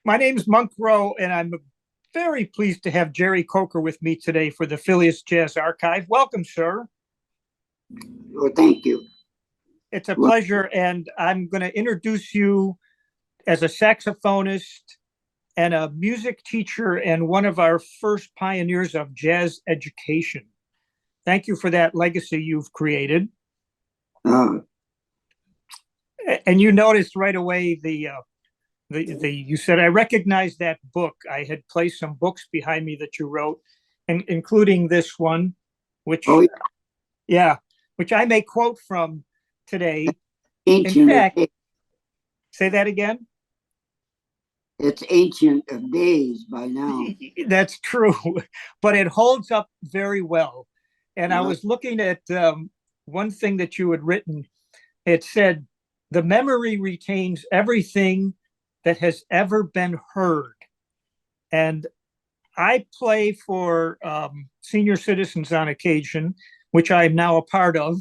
My name's Monk Rowe, and I'm very pleased to have Jerry Coker with me today for the Phileas Jazz Archive. Welcome, sir. Well, thank you. It's a Well, pleasure, and I'm going to introduce you as a saxophonist and a music teacher and one of our first pioneers of jazz education. Thank you for that legacy you've created. uh, And you noticed right away the you said I recognized that book. I had placed some books behind me that you wrote, and including this one, oh, which yeah, yeah, which I may quote from today. In ancient of fact, days. say that again. It's ancient of days by now. That's true, but it holds up very well. And I Uh, was looking at one thing that you had written. It said, "The memory retains everything that has ever been heard." And I play for senior citizens on occasion, which I'm now a part of.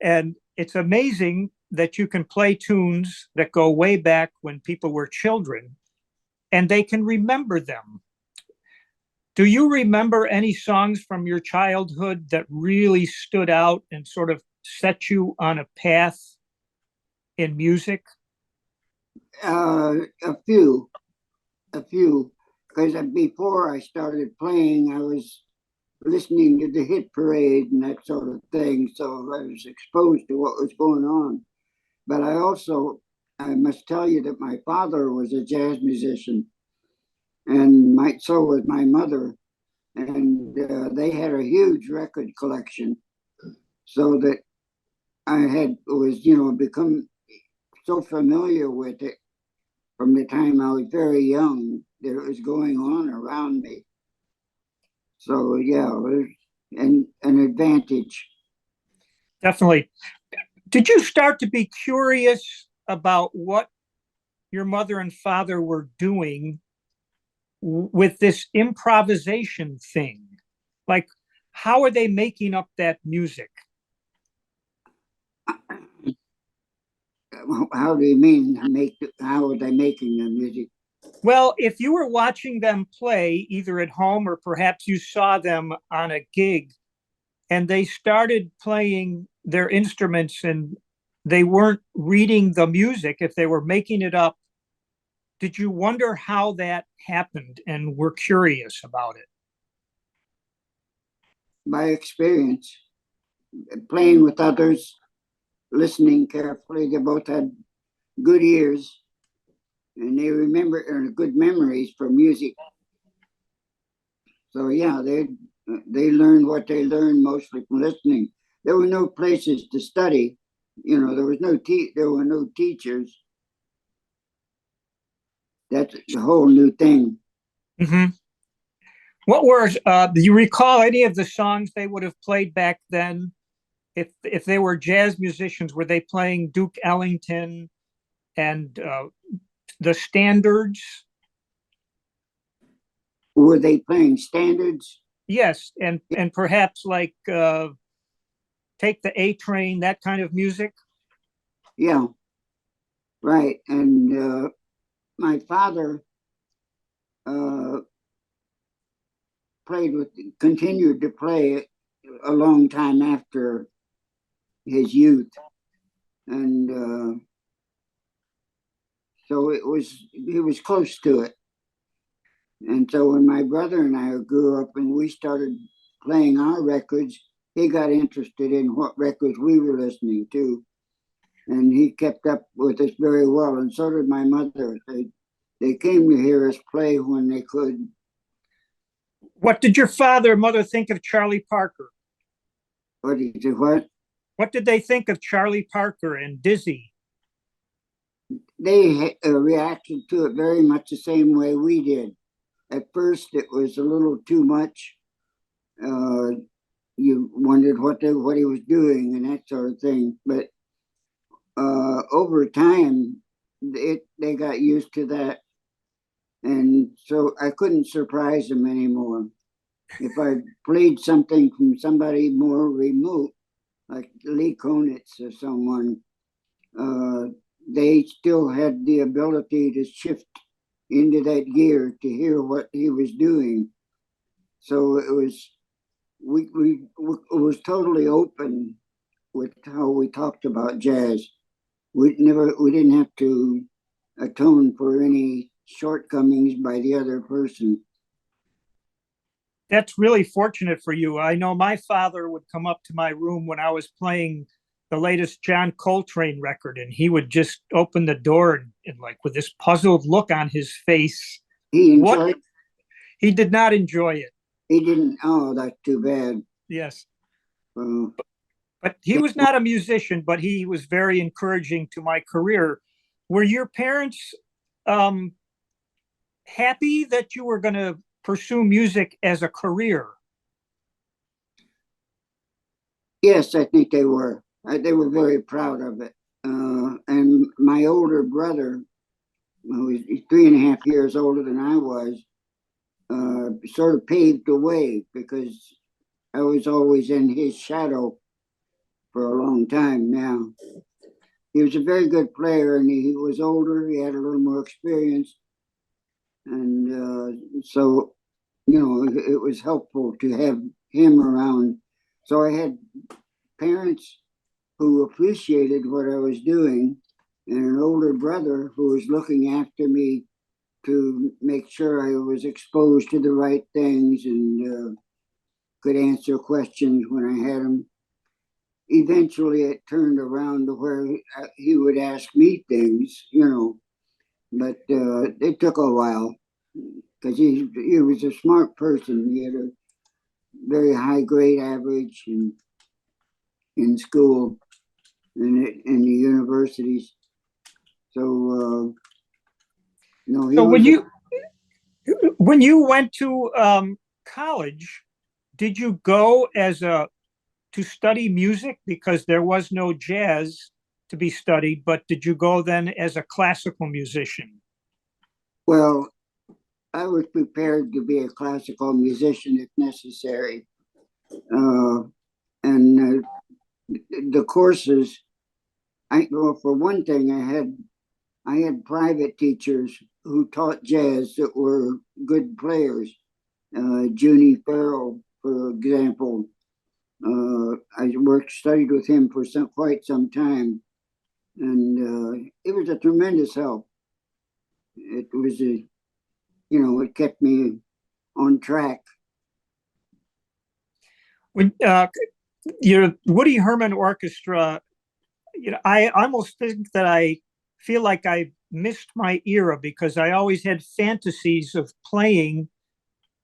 And it's amazing that you can play tunes that go way back when people were children and they can remember them. Do you remember any songs from your childhood that really stood out and sort of set you on a path in music? a few, a few, because before I started playing, I was listening to the hit parade and that sort of thing. So I was exposed to what was going on. But I must tell you that my father was a jazz musician, and so was my mother. And they had a huge record collection, so that I had was become so familiar with it from the time I was very young that it was going on around me. So yeah, it was an advantage. Definitely. Did you start to be curious about what your mother and father were doing with this improvisation thing? Like, how are they making up that music? How do you mean make? How are they making the music? Well, if you were watching them play either at home or perhaps you saw them on a gig and they started playing their instruments and they weren't reading the music, if they were making it up, did you wonder how that happened and were curious about it? By experience, playing with others, listening carefully. They both had good ears, and they remember good memories for music. So yeah, they learned what they learned mostly from listening. There were no places to study. There were no teachers. That's the whole new thing. Mm-hmm. What were do you recall any of the songs they would have played back then? If they were jazz musicians, were they playing Duke Ellington and the standards? Were they playing standards? Yes, and perhaps like Take the A Train, that kind of music. Yeah, right. And my father uh, played with, continued to play a long time after his youth, and so he was close to it. And so when my brother and I grew up and we started playing our records, he got interested in what records we were listening to, and he kept up with us very well. And so did my mother. They came to hear us play when they could. What did your father and mother think of Charlie Parker? What did you what? What did they think of Charlie Parker and Dizzy? They reacted to it very much the same way we did. At first, it was a little too much. Uh, you wondered what he was doing and that sort of thing. But over time, they got used to that, and so I couldn't surprise them anymore. If I played something from somebody more remote, like Lee Konitz or someone, uh, they still had the ability to shift into that gear to hear what he was doing. So it was it was totally open with how we talked about jazz. We didn't have to atone for any shortcomings by the other person. That's really fortunate for you. I know my father would come up to my room when I was playing the latest John Coltrane record, and he would just open the door and like with this puzzled look on his face. He What? enjoyed. He did not enjoy it. He didn't. Oh, that's too bad. Yes. Uh, But he was not a musician, but he was very encouraging to my career. Were your parents um, happy that you were going to pursue music as a career? yes, I think they were. They were very proud of it. And my older brother, who was 3.5 years older than I was, sort of paved the way because I was always in his shadow for a long time now. He was a very good player and he was older, he had a little more experience. And so, it was helpful to have him around. So I had parents who appreciated what I was doing and an older brother who was looking after me to make sure I was exposed to the right things and could answer questions when I had them. Eventually, it turned around to where he would ask me things, but it took a while because he was a smart person. He had a very high grade average in school and in the universities. So, he So was when you went to college, did you go as a to study music because there was no jazz to be studied, but did you go then as a classical musician? well, I was prepared to be a classical musician if necessary. Uh, and the courses, well, for one thing, I had private teachers who taught jazz that were good players. Junie Farrell, for example, I studied with him for quite some time, and it was a tremendous help. It was it kept me on track. When your Woody Herman Orchestra, I almost think that I feel like I missed my era because I always had fantasies of playing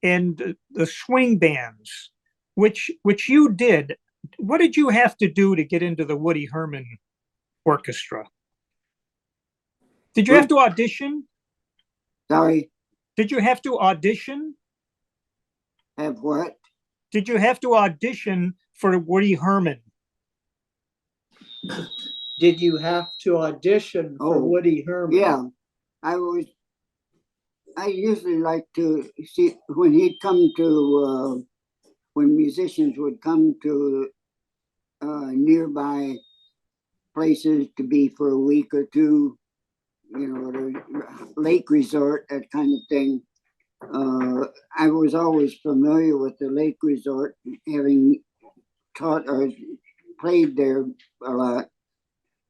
in the swing bands, which you did. What did you have to do to get into the Woody Herman Orchestra? Did you have to audition? Sorry, Did you have to audition? have what? Did you have to audition for Woody Herman? Did you have to audition for Woody Herman? Yeah, I was. I usually like to see when he'd come to when musicians would come to nearby places to be for a week or two, at a lake resort, that kind of thing. I was always familiar with the lake resort, having taught or played there a lot.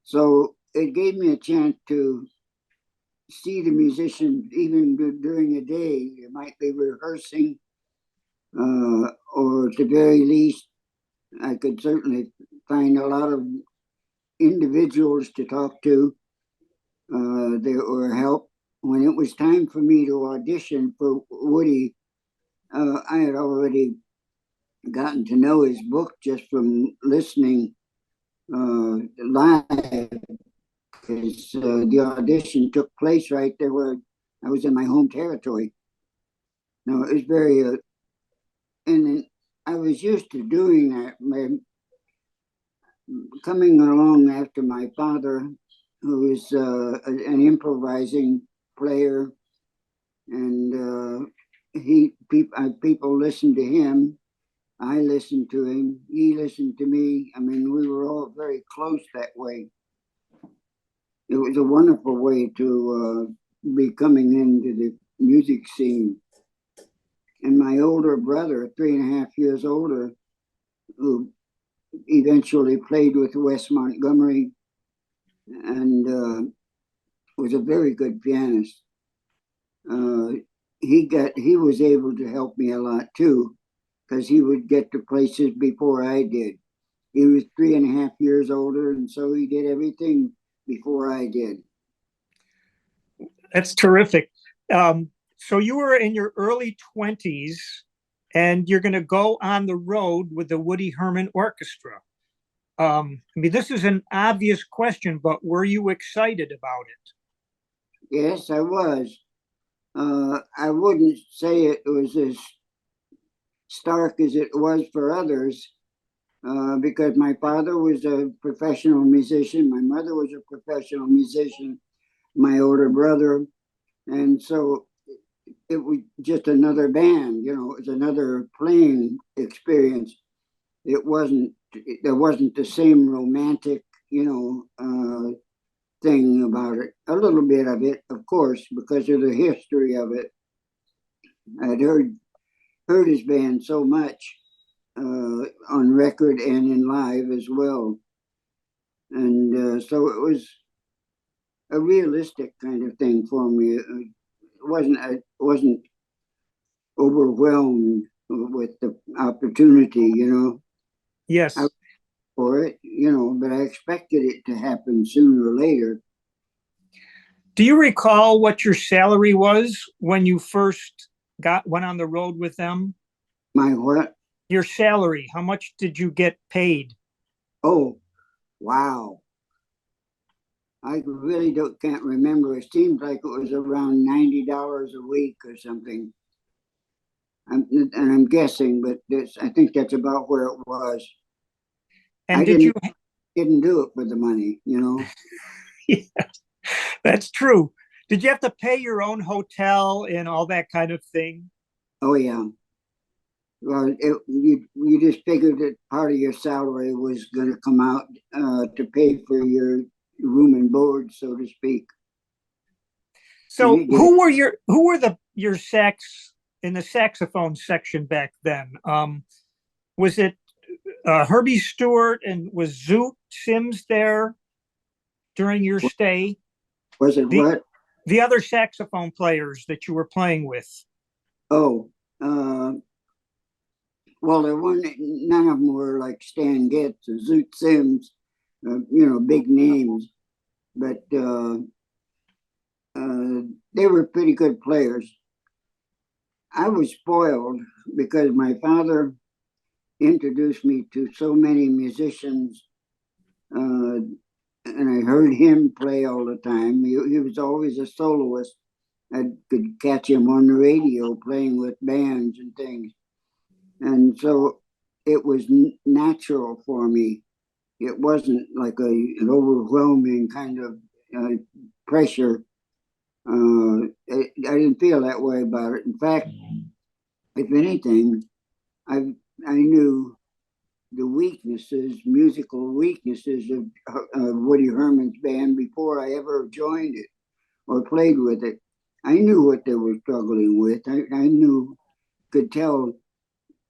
So it gave me a chance to see the musician even during the day. You might be rehearsing, or at the very least, I could certainly find a lot of individuals to talk to that were help. When it was time for me to audition for Woody, I had already gotten to know his book just from listening live because the audition took place right there where I was in my home territory. No, it was very, and I was used to doing that. Coming along after my father, who was an improvising player, and people listened to him. I listened to him. He listened to me. I mean, we were all very close that way. It was a wonderful way to be coming into the music scene. And my older brother, 3.5 years older, who eventually played with Wes Montgomery and was a very good pianist. He was able to help me a lot too, because he would get to places before I did. He was 3.5 years older, and so he did everything before I did. That's terrific. So you were in your early 20s, and you're going to go on the road with the Woody Herman Orchestra. I mean, this is an obvious question, but were you excited about it? Yes, I was. I wouldn't say it was as stark as it was for others, because my father was a professional musician, my mother was a professional musician, my older brother, and so it was just another band, it was another playing experience. There wasn't the same romantic, thing about it. A little bit of it, of course, because of the history of it. I'd heard his band so much on record and in live as well, and so it was a realistic kind of thing for me. I wasn't overwhelmed with the opportunity, Yes. For it, but I expected it to happen sooner or later. Do you recall what your salary was when you first went on the road with them? My what? Your salary. How much did you get paid? Oh, wow. I really can't remember. It seems like it was around $90 a week or something. I'm guessing, but I think that's about where it was. And I didn't do it for the money, Yeah, that's true. Did you have to pay your own hotel and all that kind of thing? Oh yeah. Well, you just figured that part of your salary was going to come out to pay for your room and board, so to speak. So who were your sax in the saxophone section back then? Was it Herbie Stewart, and was Zoot Sims there during your stay? Was it what? The other saxophone players that you were playing with? Oh, well, none of them were like Stan Getz or Zoot Sims, big names, but they were pretty good players. I was spoiled because my father introduced me to so many musicians, and I heard him play all the time. He was always a soloist. I could catch him on the radio playing with bands and things. And so it was natural for me. It wasn't like an overwhelming kind of pressure. I didn't feel that way about it. In fact, if anything, I knew the musical weaknesses of Woody Herman's band before I ever joined it or played with it. I knew what they were struggling with. I could tell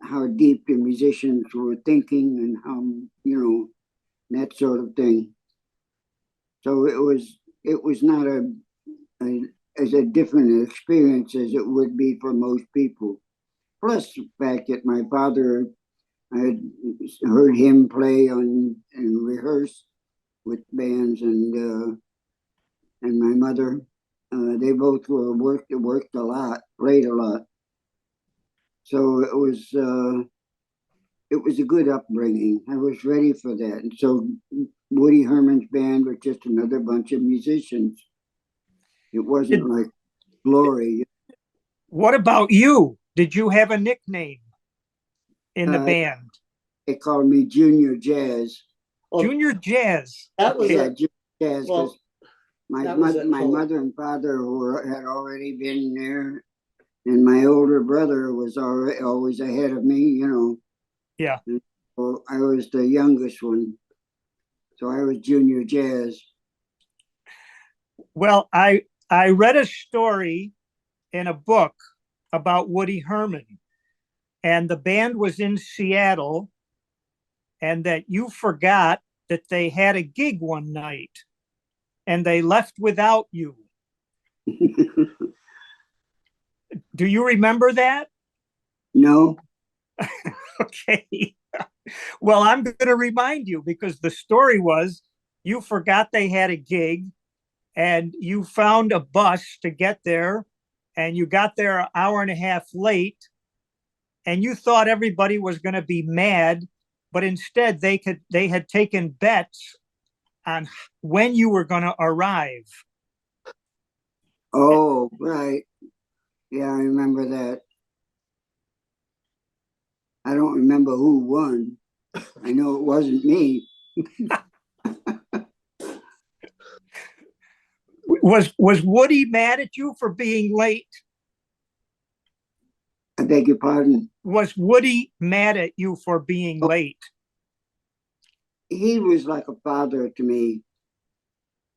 how deep the musicians were thinking and how, that sort of thing. So it was not as a different experience as it would be for most people. Plus the fact that my father, I had heard him play and rehearse with bands, and my mother, they both worked a lot, played a lot. So it was a good upbringing. I was ready for that. And so Woody Herman's band was just another bunch of musicians. It wasn't like Glory. What about you? Did you have a nickname in the band? They called me Junior Jazz. Junior Jazz. That was Junior Jazz, because my mother and father had already been there, and my older brother was always ahead of me, Yeah. So I was the youngest one, so I was Junior Jazz. Well, I I read a story in a book about Woody Herman, and the band was in Seattle, and that you forgot that they had a gig one night and they left without you. Do you remember that? No. Okay. Well, I'm going to remind you because the story was you forgot they had a gig and you found a bus to get there and you got there an hour and a half late and you thought everybody was going to be mad, but instead they had taken bets on when you were going to arrive. Oh, right. Yeah, I remember that. I don't remember who won. I know it wasn't me. Was Woody mad at you for being late? I beg your pardon. Was Woody mad at you for being late? He was like a father to me.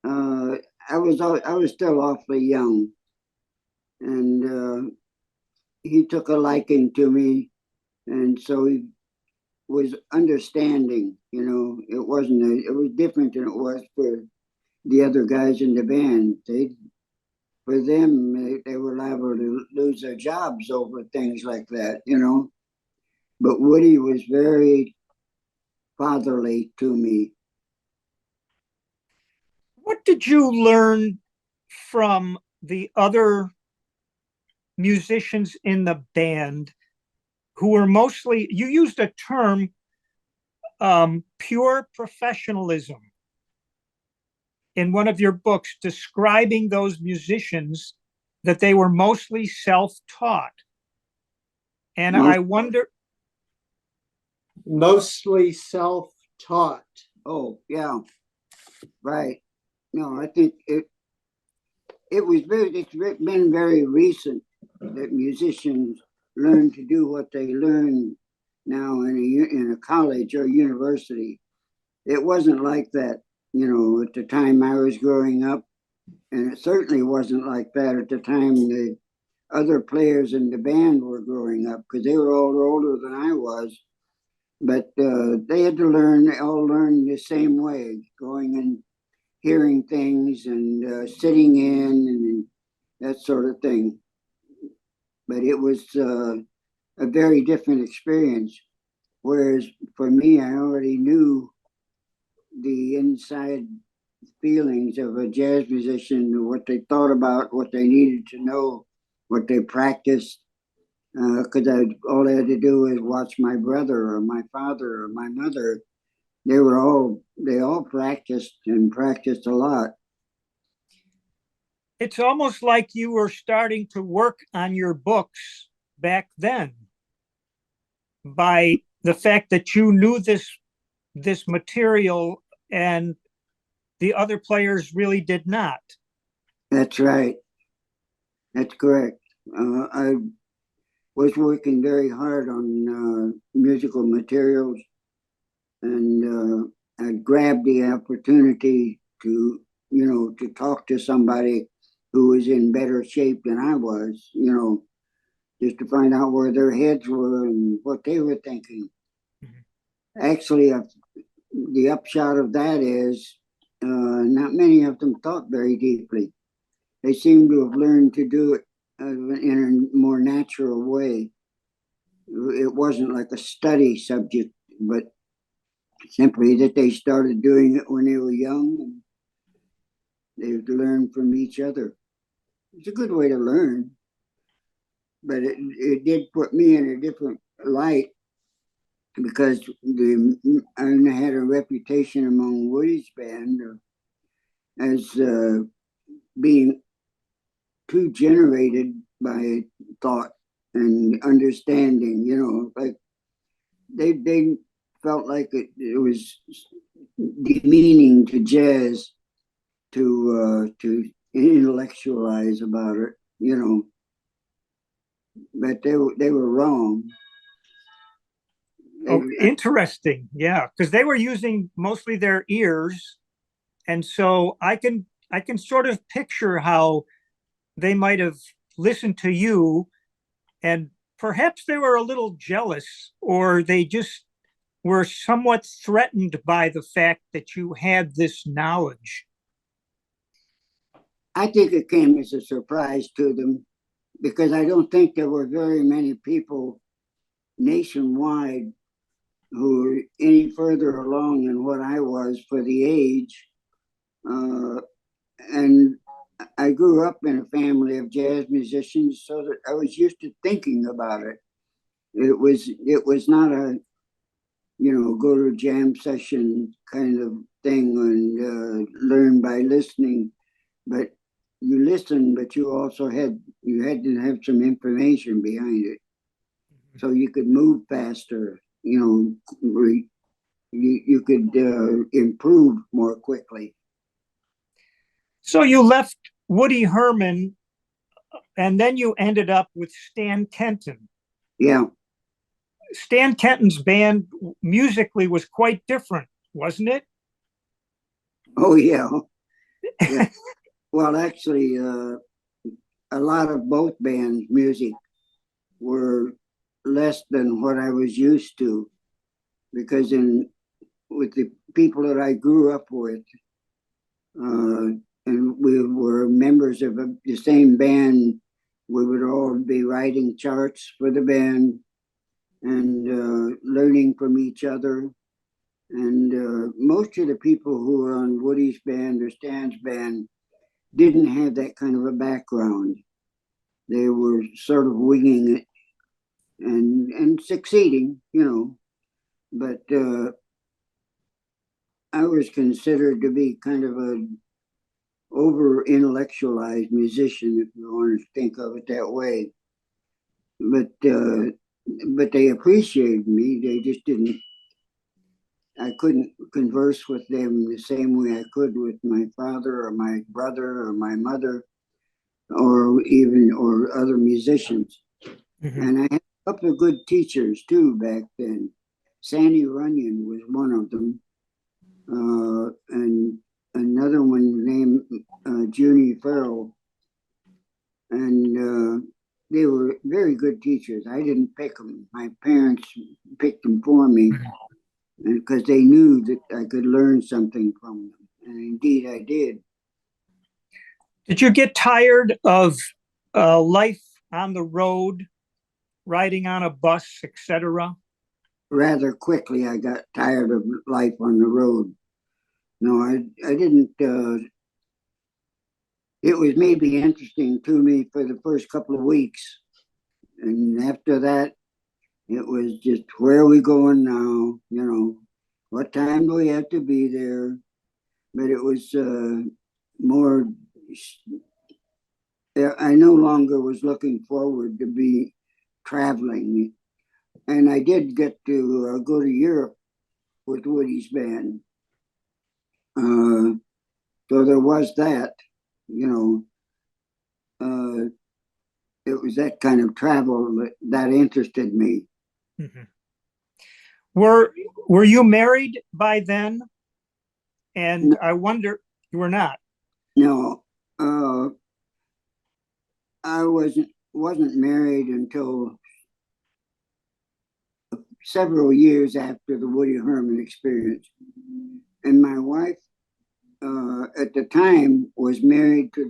I was still awfully young, and he took a liking to me, and so he was understanding. You know, it was different than it was for the other guys in the band. For them, they were liable to lose their jobs over things like that. You know, but Woody was very fatherly to me. What did you learn from the other musicians in the band who were mostly, you used a term, pure professionalism in one of your books describing those musicians, that they were mostly self-taught. And I wonder. Mostly self-taught. Oh, yeah, right. No, I think it's been very recent that musicians learn to do what they learn now in a college or university. It wasn't like that, you know, at the time I was growing up, and it certainly wasn't like that at the time the other players in the band were growing up because they were all older than I was. But they had to learn. They all learned the same way, going and hearing things and sitting in and that sort of thing. But it was a very different experience. Whereas for me, I already knew the inside feelings of a jazz musician, what they thought about, what they needed to know, what they practiced. Because all I had to do was watch my brother or my father or my mother. They all practiced and practiced a lot. It's almost like you were starting to work on your books back then by the fact that you knew this material and the other players really did not. That's right. That's correct. I was working very hard on musical materials, and I grabbed the opportunity to, you know, to talk to somebody who was in better shape than I was, you know, just to find out where their heads were and what they were thinking. Mm-hmm. Actually, the upshot of that is not many of them thought very deeply. They seem to have learned to do it in a more natural way. It wasn't like a study subject, but simply that they started doing it when they were young and they learned from each other. It's a good way to learn, but it did put me in a different light because I had a reputation among Woody's band as being too generated by thought and understanding. You know, like they felt like it was demeaning to jazz to intellectualize about it. You know, but they were wrong. Oh, interesting. Yeah, because they were using mostly their ears, and so I can sort of picture how they might have listened to you and perhaps they were a little jealous, or they just were somewhat threatened by the fact that you had this knowledge? I think it came as a surprise to them because I don't think there were very many people nationwide who were any further along than what I was for the age. And I grew up in a family of jazz musicians, so that I was used to thinking about it. It was not a go to jam session kind of thing and learn by listening, but you listen, but you had to have some information behind it, so you could move faster. You could improve more quickly. So you left Woody Herman and then you ended up with Stan Kenton. Yeah. Stan Kenton's band musically was quite different, wasn't it? Oh, yeah. Yeah. Well, actually, a lot of both bands' music were less than what I was used to, because with the people that I grew up with, and we were members of the same band, we would all be writing charts for the band and learning from each other. And most of the people who were on Woody's band or Stan's band didn't have that kind of a background. They were sort of winging it and succeeding, but I was considered to be kind of a over intellectualized musician, if you want to think of it that way. But they appreciated me. They just didn't. I couldn't converse with them the same way I could with my father or my brother or my mother or other musicians. Mm-hmm. And I had a couple of good teachers too back then. Sandy Runyon was one of them, and another one named Junie Farrell. And they were very good teachers. I didn't pick them. My parents picked them for me because they knew that I could learn something from them. And indeed I did. Did you get tired of life on the road, riding on a bus, etc.? Rather quickly, I got tired of life on the road. No, I didn't. It was maybe interesting to me for the first couple of weeks. And after that, it was just, where are we going now? What time do we have to be there? But it was more, I no longer was looking forward to be traveling. And I did get to go to Europe with Woody's band. So there was that, it was that kind of travel that interested me. Mm-hmm. Were you married by then? And no. I wonder, you were not? No, I wasn't married until several years after the Woody Herman experience. And my wife, at the time, was married to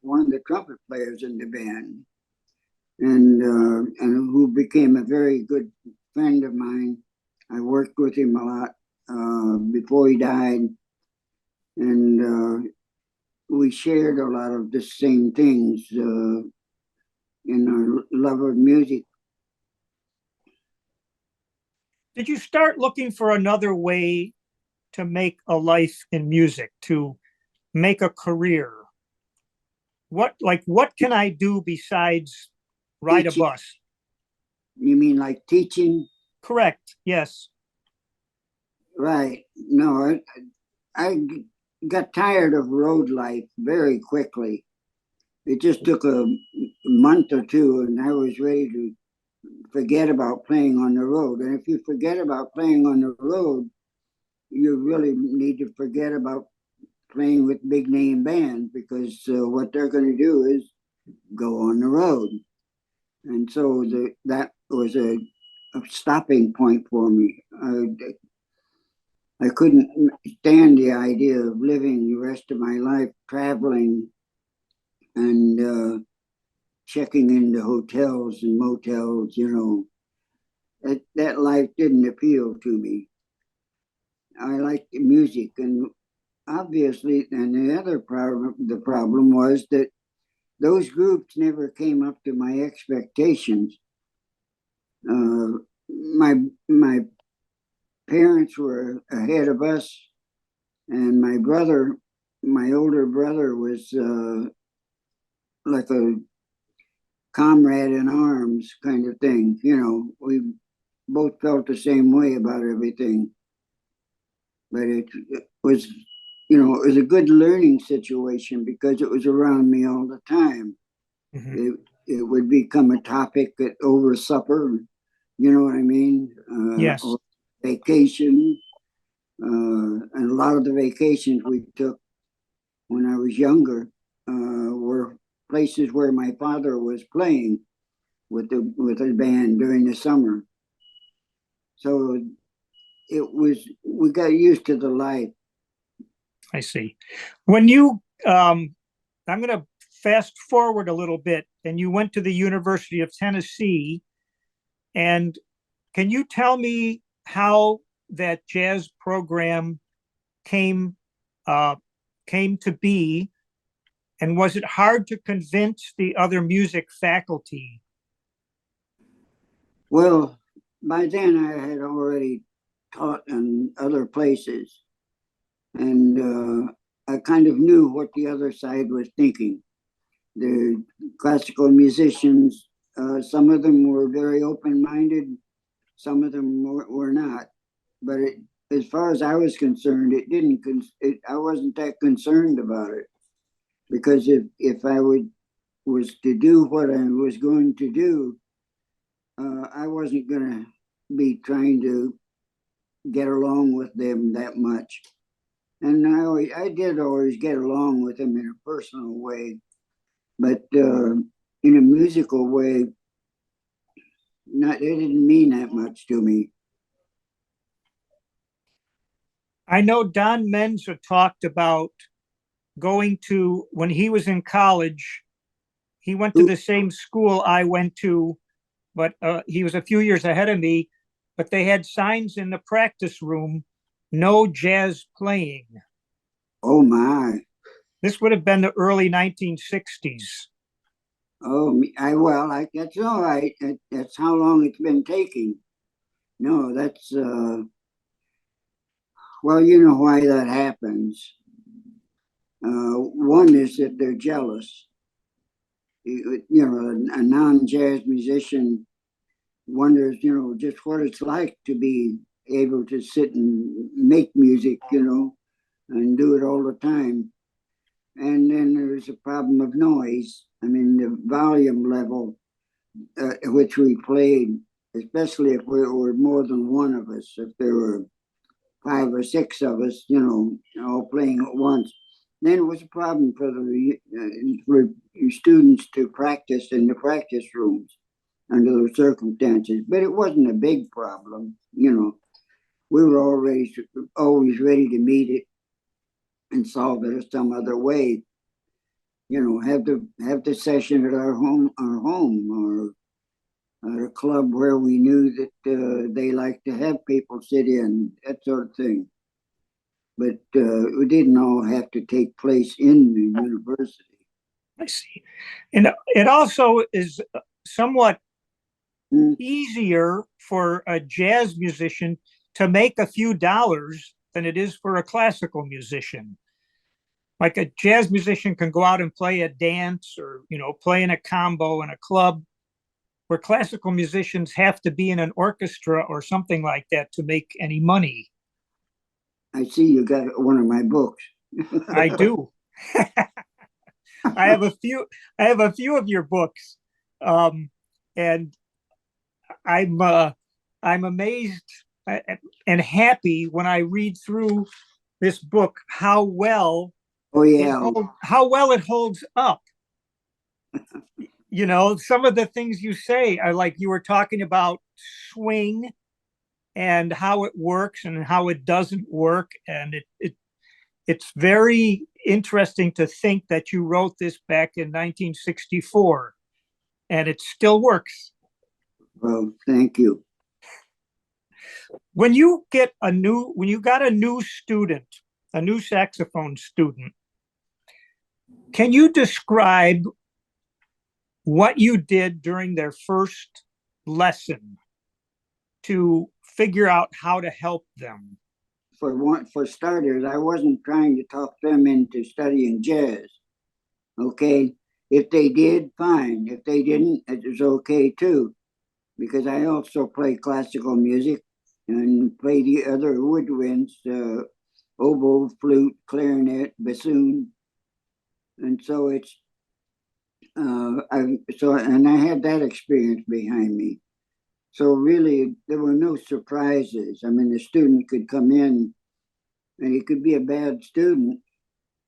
one of the trumpet players in the band, and who became a very good friend of mine. I worked with him a lot before he died, and we shared a lot of the same things in our love of music. Did you start looking for another way to make a life in music, to make a career? What can I do besides ride a bus? You mean like teaching? Correct, yes. Right. No, I got tired of road life very quickly. It just took a month or two and I was ready to forget about playing on the road. And if you forget about playing on the road, you really need to forget about playing with big name bands, because what they're going to do is go on the road. And so that was a stopping point for me. I couldn't stand the idea of living the rest of my life traveling and checking into hotels and motels, that life didn't appeal to me. I liked the music, and obviously, and the problem was that those groups never came up to my expectations. My parents were ahead of us, and my older brother, was like a comrade in arms kind of thing. We both felt the same way about everything. But it was, it was a good learning situation because it was around me all the time. Mm-hmm. It would become a topic over supper, you know what I mean? Yes. Or vacation. And a lot of the vacations we took when I was younger were places where my father was playing with a band during the summer. So we got used to the life. I see. When you, I'm going to fast forward a little bit, and you went to the University of Tennessee. And can you tell me how that jazz program came to be? And was it hard to convince the other music faculty? Well, by then I had already taught in other places, and I kind of knew what the other side was thinking. The classical musicians, some of them were very open-minded, some of them were not. But as far as I was concerned, I wasn't that concerned about it, because if I was to do what I was going to do, I wasn't going to be trying to get along with them that much. And I did always get along with them in a personal way, but in a musical way, it didn't mean that much to me. I know Don Menza talked about going to, when he was in college, he went to the same school I went to, but he was a few years ahead of me, but they had signs in the practice room, no jazz playing. Oh my. This would have been the early 1960s. Oh, that's all right. That's how long it's been taking. No, that's, well, you know why that happens. One is that they're jealous. A non-jazz musician wonders, just what it's like to be able to sit and make music, and do it all the time. And then there's a problem of noise. I mean, the volume level at which we played, especially if we were more than one of us, if there were 5 or 6 of us, all playing at once, then it was a problem for students to practice in the practice rooms under those circumstances. But it wasn't a big problem, We were always ready to meet it and solve it some other way. Have the session at our home, or at a club where we knew that they liked to have people sit in, that sort of thing. But it didn't all have to take place in the university. I see. And it also is somewhat easier for a jazz musician to make a few dollars than it is for a classical musician. Like a jazz musician can go out and play a dance or, play in a combo in a club, where classical musicians have to be in an orchestra or something like that to make any money. I see you got one of my books. I do. I have a few of your books, and I'm amazed and happy when I read through this book how well it holds up. You know, some of the things you say are like you were talking about swing and how it works and how it doesn't work. And it's very interesting to think that you wrote this back in 1964 and it still works. Well, thank you. When you got a new student, a new saxophone student, can you describe what you did during their first lesson to figure out how to help them? For starters, I wasn't trying to talk them into studying jazz. Okay, if they did, fine. If they didn't, it was okay too, because I also play classical music and play the other woodwinds, oboe, flute, clarinet, bassoon, and so I had that experience behind me. So really, there were no surprises. I mean, the student could come in, and he could be a bad student,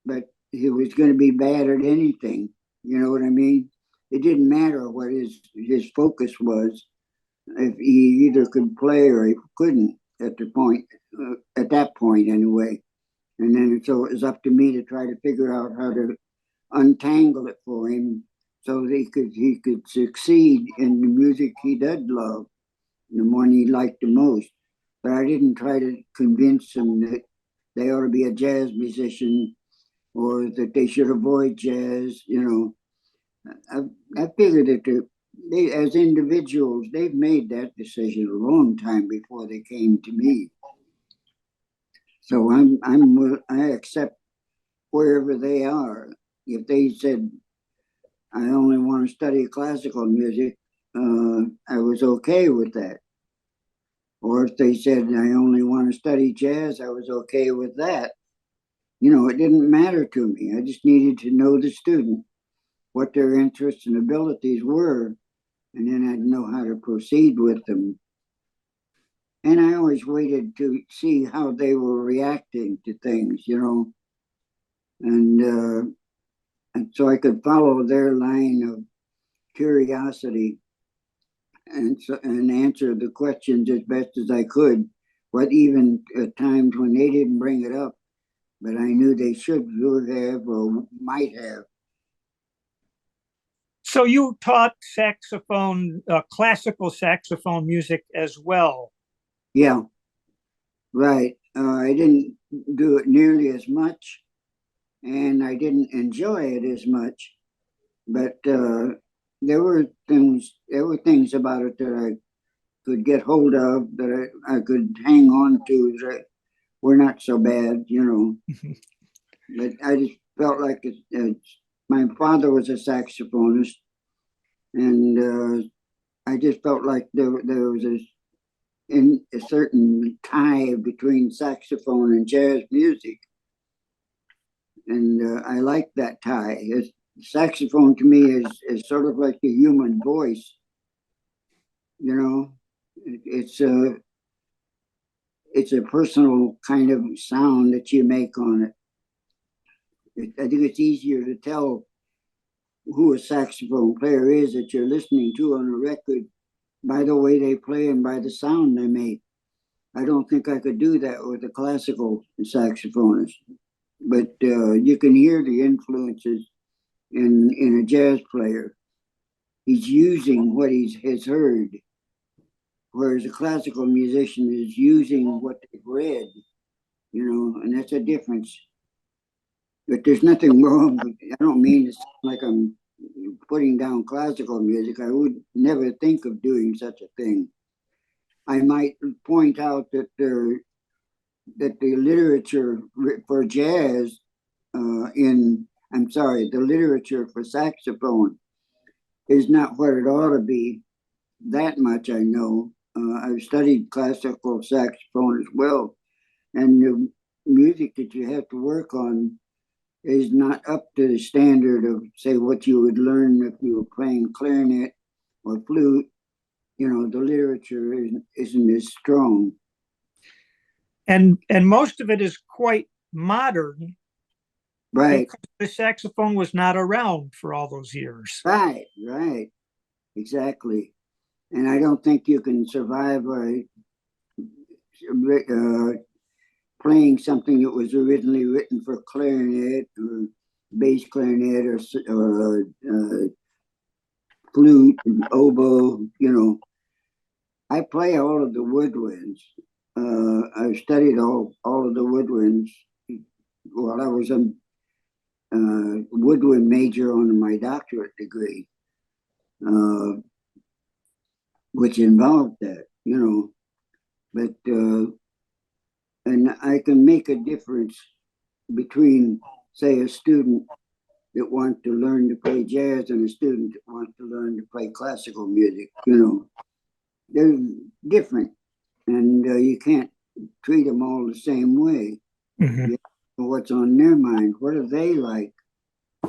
but he was going to be bad at anything. You know what I mean? It didn't matter what his focus was. If he either could play or he couldn't at that point anyway. And then so it was up to me to try to figure out how to untangle it for him so that he could succeed in the music he did love, the one he liked the most. But I didn't try to convince him that they ought to be a jazz musician or that they should avoid jazz. I figured that they, as individuals, they've made that decision a long time before they came to me. So I accept wherever they are. If they said I only want to study classical music, I was okay with that. Or if they said I only want to study jazz, I was okay with that. It didn't matter to me. I just needed to know the student, what their interests and abilities were, and then I'd know how to proceed with them. And I always waited to see how they were reacting to things, and so I could follow their line of curiosity and answer the questions as best as I could. What even at times when they didn't bring it up, but I knew they should have or might have. So you taught saxophone, classical saxophone music as well. Yeah, right. I didn't do it nearly as much, and I didn't enjoy it as much. But there were things about it that I could get hold of, that I could hang on to, that were not so bad, But I just felt like my father was a saxophonist, and I just felt like there was a certain tie between saxophone and jazz music, and I like that tie. Saxophone to me is sort of like the human voice, you know. It's a personal kind of sound that you make on it. I think it's easier to tell who a saxophone player is that you're listening to on a record by the way they play and by the sound they make. I don't think I could do that with a classical saxophonist, but you can hear the influences in a jazz player. He's using what he has heard, whereas a classical musician is using what they've read, and that's a difference. But there's nothing wrong. I don't mean to sound like I'm putting down classical music. I would never think of doing such a thing. I might point out that the literature for jazz the literature for saxophone is not what it ought to be. That much I know. I've studied classical saxophone as well, and the music that you have to work on is not up to the standard of, say, what you would learn if you were playing clarinet or flute. The literature isn't as strong. And most of it is quite modern. Right, because the saxophone was not around for all those years. right, exactly. And I don't think you can survive playing something that was originally written for clarinet or bass clarinet or flute, and oboe. I play all of the woodwinds. I've studied all of the woodwinds while I was a woodwind major on my doctorate degree, uh, which involved that. But and I can make a difference between, say, a student that wants to learn to play jazz and a student that wants to learn to play classical music. They're different, and you can't treat them all the same way. Mhm. You know what's on their mind? What do they like?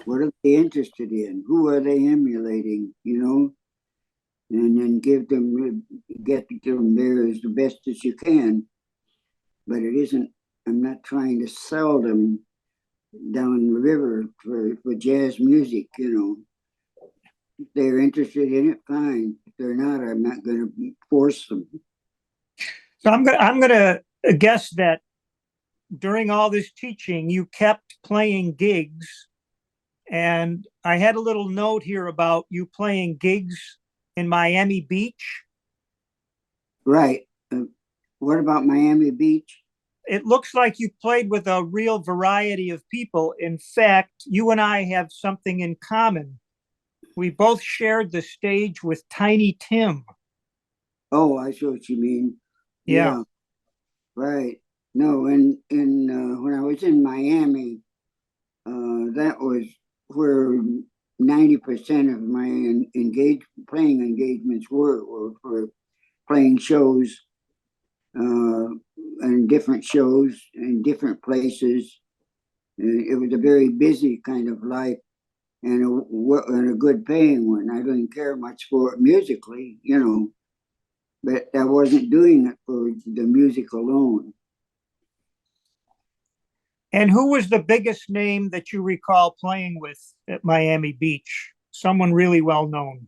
What are they interested in? Who are they emulating? And then get them there as the best as you can. But it isn't. I'm not trying to sell them down the river for jazz music. If they're interested in it, fine. If they're not, I'm not going to force them. So I'm gonna guess that during all this teaching, you kept playing gigs, and I had a little note here about you playing gigs in Miami Beach. Right. What about Miami Beach? It looks like you played with a real variety of people. In fact, you and I have something in common. We both shared the stage with Tiny Tim. Oh, I see what you mean. Yeah. Yeah, right. No, in when I was in Miami, that was where 90% of my playing engagements were for playing shows, and different shows in different places. It was a very busy kind of life, and a good paying one. I didn't care much for it musically, but I wasn't doing it for the music alone. And who was the biggest name that you recall playing with at Miami Beach? Someone really well known.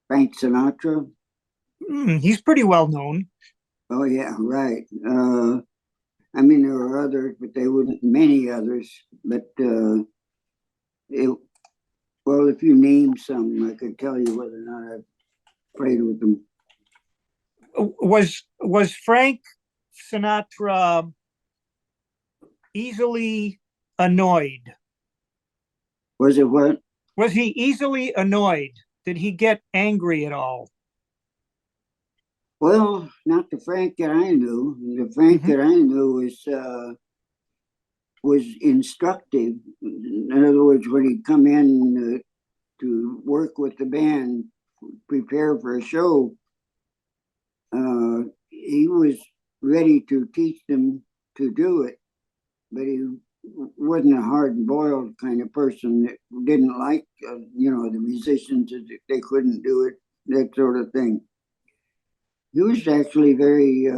Frank Sinatra. He's pretty well known. Oh yeah, right. I mean, there were others, but they weren't many others. But it, well, if you name some, I could tell you whether or not I've played with them. Was Frank Sinatra easily annoyed? Was it what? Was he easily annoyed? Did he get angry at all? Well, not the Frank that I knew. The Frank Mhm. that I knew was instructive. In other words, when he'd come in to work with the band, prepare for a show, he was ready to teach them to do it, but he wasn't a hard-boiled kind of person that didn't like, the musicians that they couldn't do it, that sort of thing. He was actually very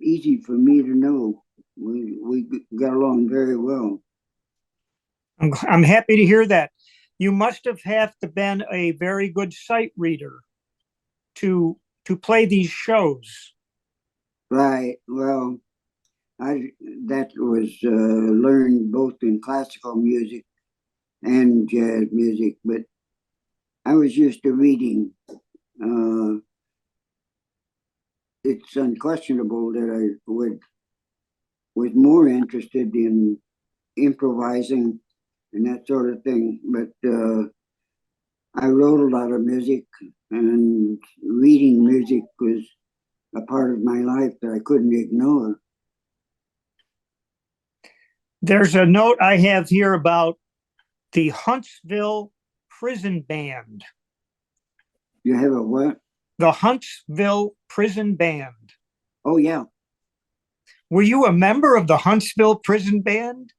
easy for me to know. We got along very well. I'm happy to hear that. You must have to been a very good sight reader to play these shows. Right. Well, I that was learned both in classical music and jazz music, but I was used to reading. Uh, it's unquestionable that I was more interested in improvising and that sort of thing. But I wrote a lot of music, and reading music was a part of my life that I couldn't ignore. There's a note I have here about the Huntsville Prison Band. You have a what? The Huntsville Prison Band. Oh, yeah. Were you a member of the Huntsville Prison Band?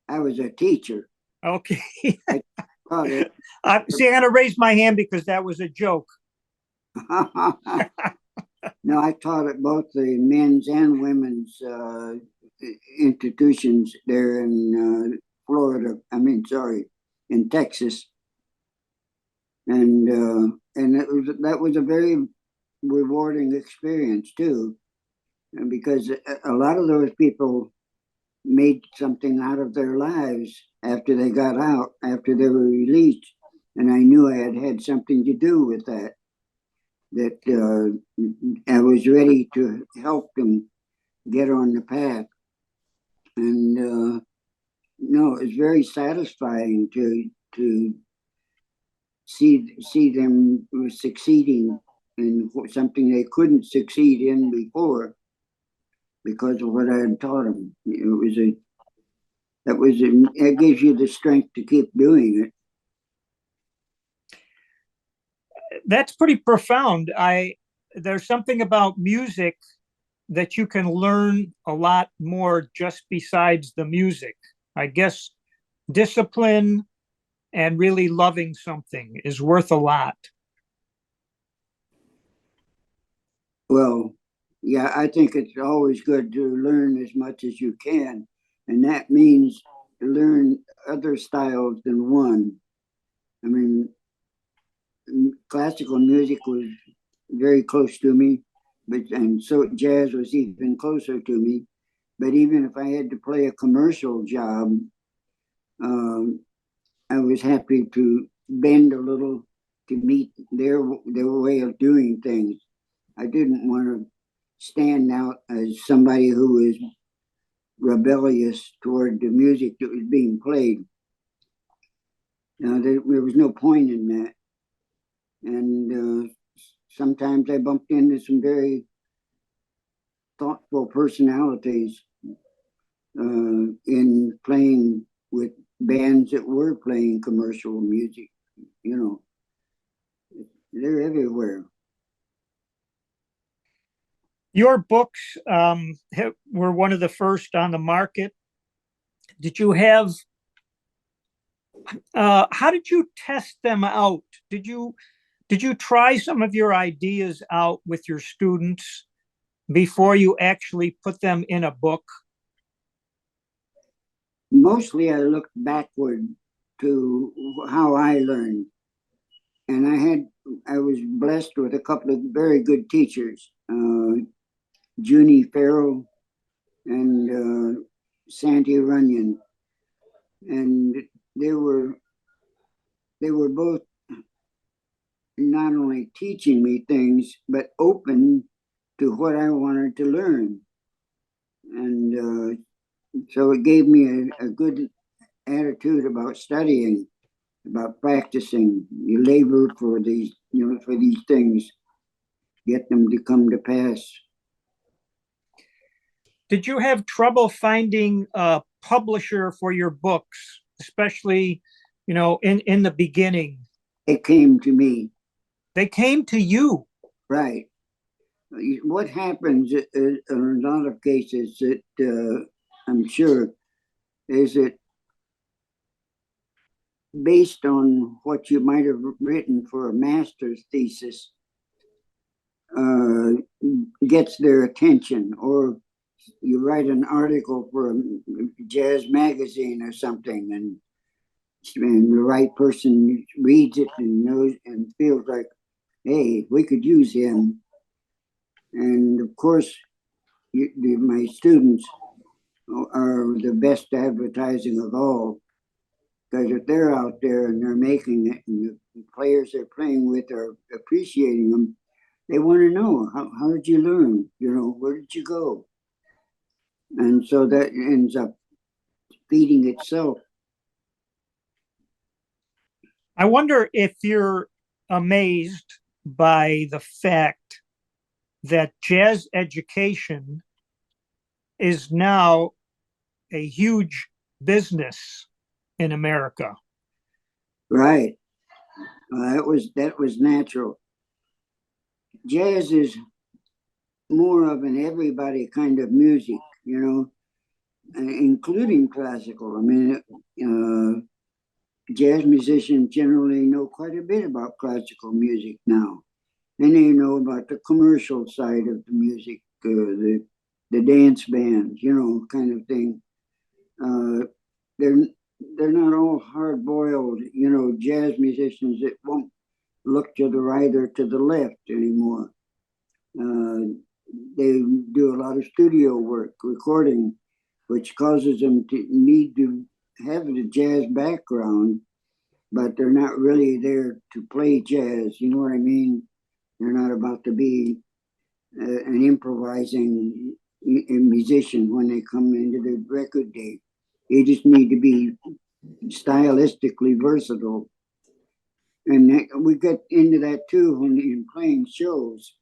I was a teacher. Okay. I taught it. See, I'm going to raise my hand because that was a joke. No, I taught at both the men's and women's institutions there in Florida. In Texas, and that was a very rewarding experience too, and because a lot of those people made something out of their lives after they got out, after they were released, and I knew I had something to do with that. That I was ready to help them get on the path, and no, it's very satisfying to see them succeeding in something they couldn't succeed in before because of what I had taught them. It gives you the strength to keep doing it. That's pretty profound. There's something about music that you can learn a lot more just besides the music. I guess discipline and really loving something is worth a lot. Well, yeah, I think it's always good to learn as much as you can, and that means learn other styles than one. I mean, classical music was very close to me, and so jazz was even closer to me. But even if I had to play a commercial job, um, I was happy to bend a little to meet their way of doing things. I didn't want to stand out as somebody who was rebellious toward the music that was being played. Now, there was no point in that. And sometimes I bumped into some very thoughtful personalities in playing with bands that were playing commercial music. You know, they're everywhere. Your books were one of the first on the market. Did you have, how did you test them out? Did you try some of your ideas out with your students before you actually put them in a book? Mostly I looked backward to how I learned. And I was blessed with a couple of very good teachers, Junie Farrell and Sandy Runyon. And they were both not only teaching me things, but open to what I wanted to learn. And so it gave me a good attitude about studying, about practicing. You labor for these, for these things, get them to come to pass. Did you have trouble finding a publisher for your books, especially, in the beginning? It came to me. They came to you. Right. What happens in a lot of cases that I'm sure is that based on what you might have written for a master's thesis gets their attention, or you write an article for a jazz magazine or something, and the right person reads it and knows and feels like, hey, we could use him. And of course, my students are the best advertising of all, because if they're out there and they're making it and the players they're playing with are appreciating them, they want to know, how did you learn? Where did you go? And so that ends up feeding itself. I wonder if you're amazed by the fact that jazz education is now a huge business in America. Right. That was natural. Jazz is more of an everybody kind of music, including classical. I mean, jazz musicians generally know quite a bit about classical music now. And they know about the commercial side of the music, the the dance bands, kind of thing. Uh, they're they're not all hard boiled, jazz musicians that won't look to the right or to the left anymore. Uh, they do a lot of studio work, recording, which causes them to need to have the jazz background, but they're not really there to play jazz. You know what I mean? They're not about to be an improvising musician when they come into the record day. They just need to be stylistically versatile. And we get into that too when in playing shows.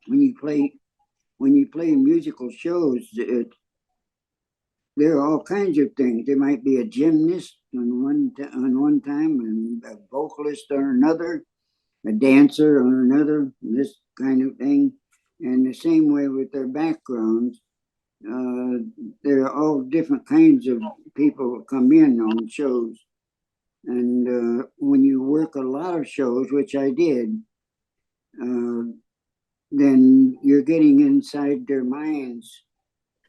When you play musical shows, there are all kinds of things. There might be a gymnast on one time, and a vocalist on another, a dancer on another, this kind of thing. And the same way with their backgrounds, there are all different kinds of people come in on shows. And when you work a lot of shows, which I did, then you're getting inside their minds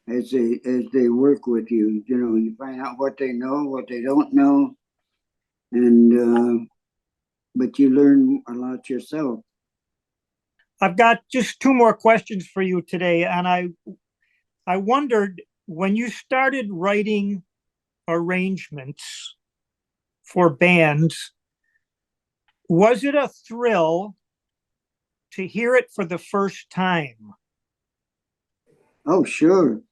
as they work with you. You find out what they know, what they don't know, and but you learn a lot yourself. I've got just two more questions for you today, and I wondered, when you started writing arrangements for bands, was it a thrill to hear it for the first time? Oh, sure.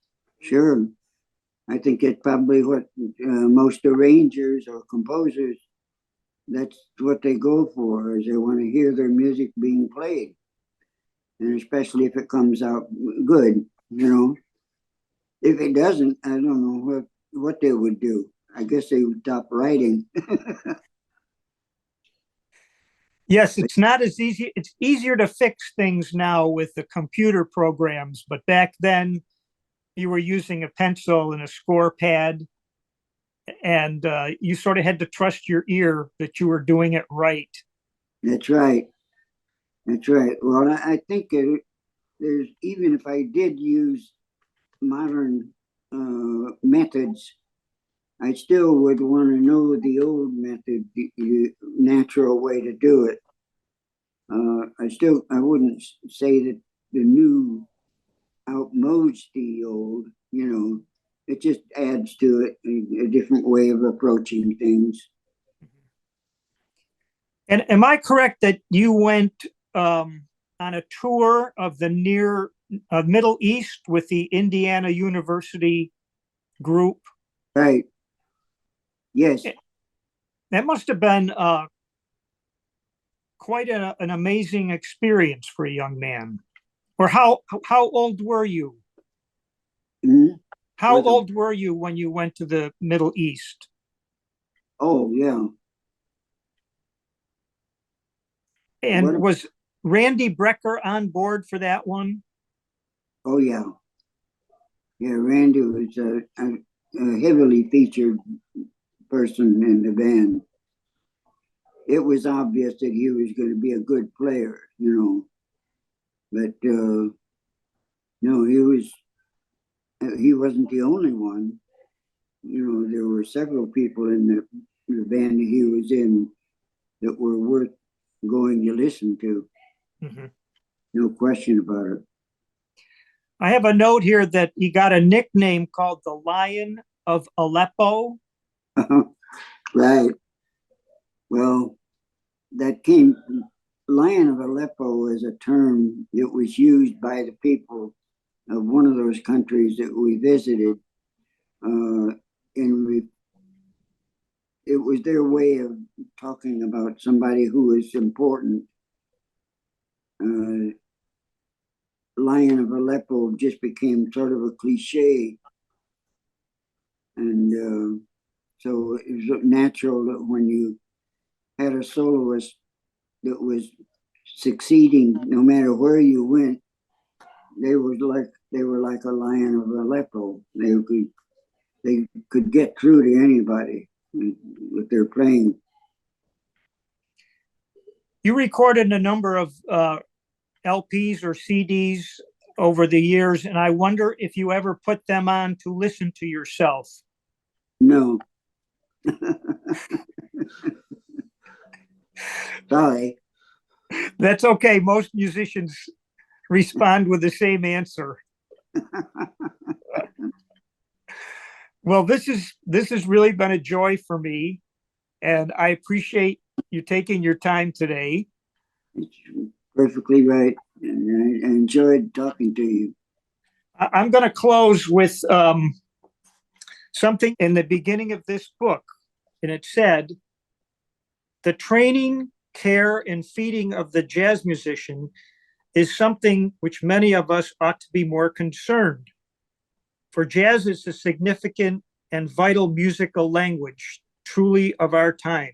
I think it's probably what most arrangers or composers, that's what they go for, is they want to hear their music being played. And especially if it comes out good, If it doesn't, I don't know what they would do. I guess they would stop writing. Yes, it's not as easy. It's easier to fix things now with the computer programs, but back then you were using a pencil and a score pad, and you sort of had to trust your ear that you were doing it right. That's right. Well, I think there's, even if I did use modern methods, I still would want to know the old method, the natural way to do it. I wouldn't say that the new outmodes the old. It just adds to it a different way of approaching things. And am I correct that you went on a tour of the Middle East with the Indiana University group? Right. Yes. That must have been quite an amazing experience for a young man. Or how old were you? Mhm. How old were you when you went to the Middle East? Oh, yeah. And was Randy Brecker on board for that one? Oh, yeah. Yeah, Randy was a heavily featured person in the band. It was obvious that he was going to be a good player, but no, he wasn't the only one. There were several people in the band that he was in that were worth going to listen to. Mm-hmm. No question about it. I have a note here that he got a nickname called the Lion of Aleppo. Right. Well, that came, Lion of Aleppo is a term that was used by the people of one of those countries that we visited. And it was their way of talking about somebody who was important. Lion of Aleppo just became sort of a cliche. And so it was natural that when you had a soloist that was succeeding, no matter where you went, they were like a lion of Aleppo. They could get through to anybody with their playing. You recorded a number of LPs or CDs. over the years, and I wonder if you ever put them on to listen to yourself. No. Sorry. That's okay. Most musicians respond with the same answer. Well, this has really been a joy for me, and I appreciate you taking your time today. It's perfectly right. And I enjoyed talking to you. I'm going to close with something in the beginning of this book, and it said, "The training, care, and feeding of the jazz musician is something which many of us ought to be more concerned. For jazz is a significant and vital musical language, truly of our time.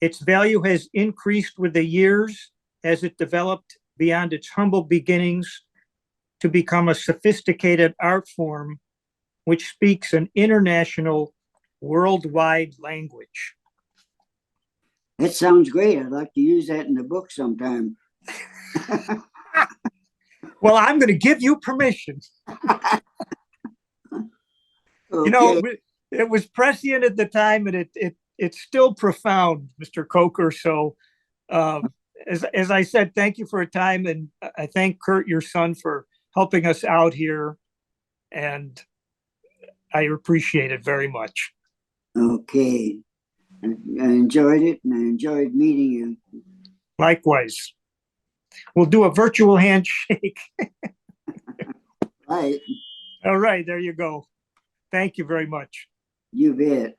Its value has increased with the years as it developed beyond its humble beginnings to become a sophisticated art form which speaks an international, worldwide language." That sounds great. I'd like to use that in the book sometime. Well, I'm going to give you permission. Okay. You know, it was prescient at the time, and it's still profound, Mr. Coker. So, as I said, thank you for your time, and I thank Curt, your son, for helping us out here, and I appreciate it very much. Okay. I enjoyed it, and I enjoyed meeting you. Likewise. We'll do a virtual handshake. Right. All right, there you go. Thank you very much. You bet.